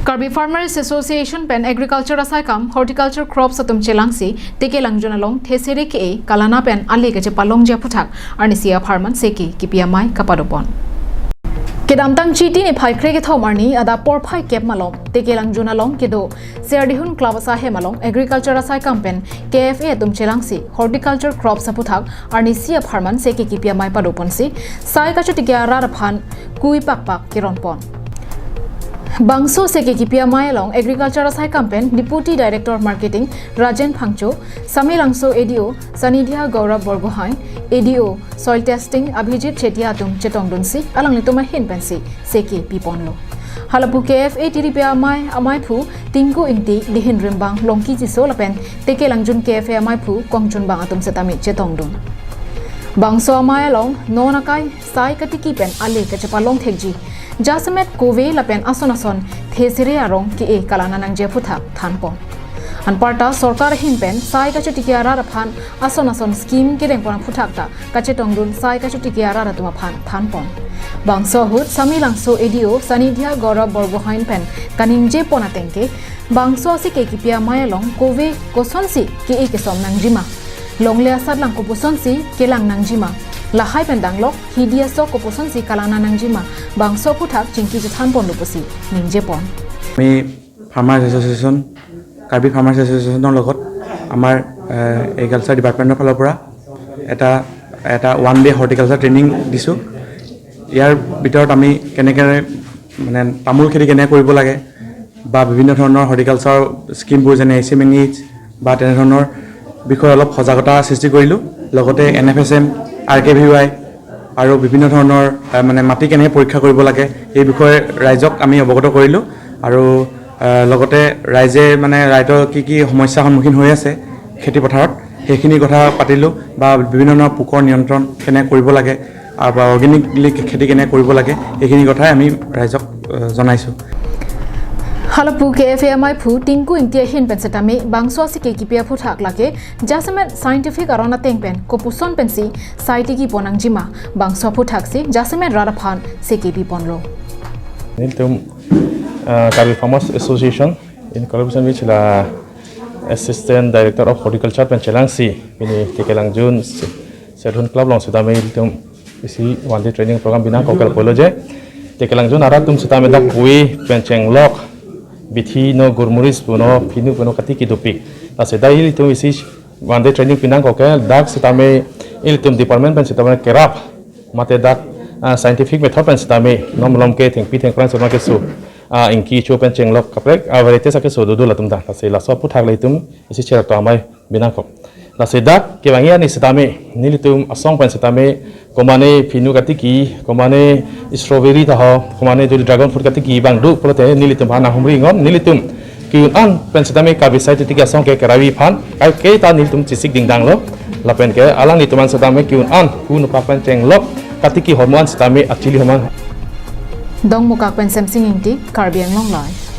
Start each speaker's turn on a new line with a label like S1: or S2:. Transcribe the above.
S1: Karbi Farmers Association pen agriculture asai kam horticulture crops atum chelangsi teke langjona long thesere ke kalana pen ali ke palong ja puthak arnisia farman seki kipiamai kapadopon kedamtang chiti ni phai kre ke thomarni ada por phai kep malom teke langjona long kedo serdihun club asa he malong agriculture asai kam pen KFA atum chelangsi horticulture crops aputhak arnisia farman seki kipiamai padopon si sai ka chutikya rar phan kui pak pak kironpon Bangso seke kipia mayalong agriculture asai campaign deputy director marketing Rajen Phangcho Samilangso ADO Sanidhya Gaurav Borgohain ADO soil testing Abhijit Chetia atum chetongdunsi alang litoma hinpensi seke piponlo halapu KFA tiripia amai phu tingku ingti dihin rimbang longki jiso lapen teke langjun KFA amai phu kongjun bang atum setami chetongdun Bangso mayalong nonakai sai katiki pen ale kachapalong thekji Jasamet Kove lapen ason thesire arong ki e kalana nang je phutha thanpon anparta sarkar hinpen sai ka chutikiara raphan ason scheme ki rengpon phuthakta kachetongdun sai ka chutikiara ratuma phan thanpon bangso hut samilangso ADO Sanidhya Gaurav Borgohain pen kaningje ponatengke bangso si ke kipia mayalong Kove kosonsi ki e kesom nangjima longle asad lang koposonsi kelang nangjima lahai pendanglok hidia so koposon si kalana nangjima bangso puthak chingki juthan pon lupusi ningje pon
S2: আমি farmers association Karbi farmers এছ'চিয়েশ্যনৰ লগত আমাৰ agriculture ডিপাৰ্টমেণ্টৰ ফালৰ পৰা এটা one day horticulture training দিছোঁ ইয়াৰ ভিতৰত আমি কেনেকৈ মানে তামোল খেতি কেনেকৈ কৰিব লাগে বা বিভিন্ন ধৰণৰ হৰ্টিকালচাৰ স্কিমবোৰ যেনে SMNH বা তেনেধৰণৰ বিষয়ে অলপ সজাগতা সৃষ্টি কৰিলোঁ লগতে NFSM RKVY আৰু বিভিন্ন ধৰণৰ মানে মাটি কেনে পৰীক্ষা কৰিব লাগে এই বিষয়ে ৰাইজক আমি অৱগত কৰিলোঁ আৰু লগতে ৰাইজে মানে ৰাইজৰ কি সমস্যাৰ সন্মুখীন হৈ আছে খেতি পথাৰত সেইখিনি কথা পাতিলোঁ বা বিভিন্ন ধৰণৰ পোকৰ নিয়ন্ত্ৰণ কেনে কৰিব লাগে আৰু অৰ্গেনিকলি খেতি কেনে কৰিব লাগে এইখিনি কথাই আমি ৰাইজক জনাইছোঁ
S1: halapu KFA amai phu tingku ingtia hin pensetami bangso si ke kipia phuthak lake jasamet scientific arona tengpen kopuson pensi saiti ki ponangjima bangso phuthak si jasamet radaphan CKP ponlo
S3: Niltum Karbi Farmers Association in collaboration with la Assistant Director of Horticulture Penchelangsi ini Tekelangjun Serdihun Club long sudame iltum isi one day training program bina kokal poloje Tekelangjun aratum sudame dak kui pencenglok bithi no gurmuris puno phinu puno kati kidupi ase dai iltum isi one day training pinang kokal dak sudame iltum department pen sudame kerap mate dak scientific method pen sudame nomlom ke thengpi thengpran sudame ke su inki chu pen chenglok kaprek avarete sake so du latum da ase la so puthak leitum isi chera to amai binang kok la se dak ke wangia ni sudame nilitum asong pen sudame komane phinu kati ki komane strawberry ta ho komane du dragon fruit kati ki bang du polote nilitum bana humri ngom nilitum ki an pen sudame ka bisai ti ki asong ke karawi phan ai ke ta nilitum chisik dingdang lo la pen ke alang ni tuman sudame ki an kun pa pen chenglok kati ki hormon sudame actually hormon
S1: dong mukak pen samsing ingti Karbi Anglong live